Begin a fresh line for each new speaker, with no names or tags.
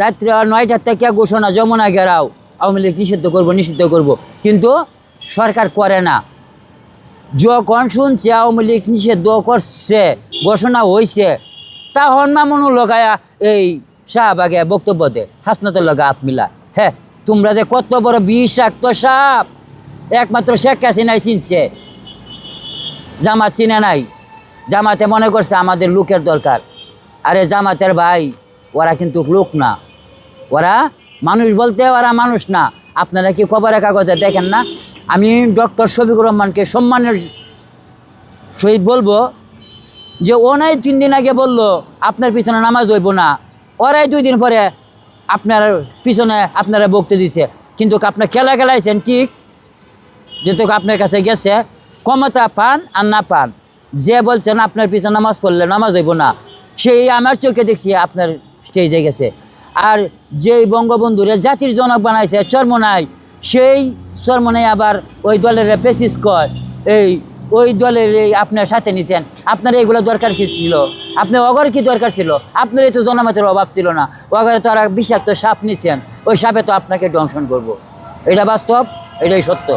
রাত্রে 9টার থেকে ঘোষণা যমুনা ঘেরাও, আওয়ামী লীগ নিষিদ্ধ করব, কিন্তু সরকার করে না। যখন শুনছে আওয়ামী লীগ নিষিদ্ধ করছে, ঘোষণা হয়েছে, তখন মামুনুল লগায়া এই শাহবাগে বক্তব্য দে হাসনাতের লগা হাত মিলা। হ্যাঁ, তোমরা যে কত বড় বিষাক্ত সাপ, একমাত্র শেখ হাসিনাই চিনছে, জামাত চিনে নাই। জামাতে মনে করছে আমাদের লোকের দরকার। আরে জামাতের ভাই, ওরা কিন্তু লোক না, ওরা মানুষ বলতে ওরা মানুষ না। আপনারা কি খবরের কাগজে দেখেন না? আমি ডক্টর শফিকুর রহমানকে সম্মানের সহিত বলবো যে ওনাই 3 দিন আগে বললো আপনার পিছনে নামাজ হইব না, ওরাই 2 দিন পরে আপনার পিছনে আপনারা বকতে দিছে। কিন্তু আপনার খেলাইছেন ঠিক, যেটুকু আপনার কাছে গেছে, ক্ষমতা পান আর না পান, যে বলছেন আপনার পিছনে নামাজ পড়লে নামাজ হইব না, সেই আমার চোখে দেখছি আপনার স্টেজে গেছে। আর যেই বঙ্গবন্ধুরে জাতির জনক বানাইছে চরমনাই, সেই চরমনাই আবার ওই দলের পেসিস কয়, ওই দলের আপনার সাথে নিছেন। আপনার এইগুলো দরকার কি ছিল? আপনি অগর কি দরকার ছিল? আপনার এই তো জনমতের অভাব ছিল না। অগরে তো আর বিষাক্ত সাপ নিচ্ছেন, ওই সাপে তো আপনাকে দংশন করবো। এটা বাস্তব, এটাই সত্য।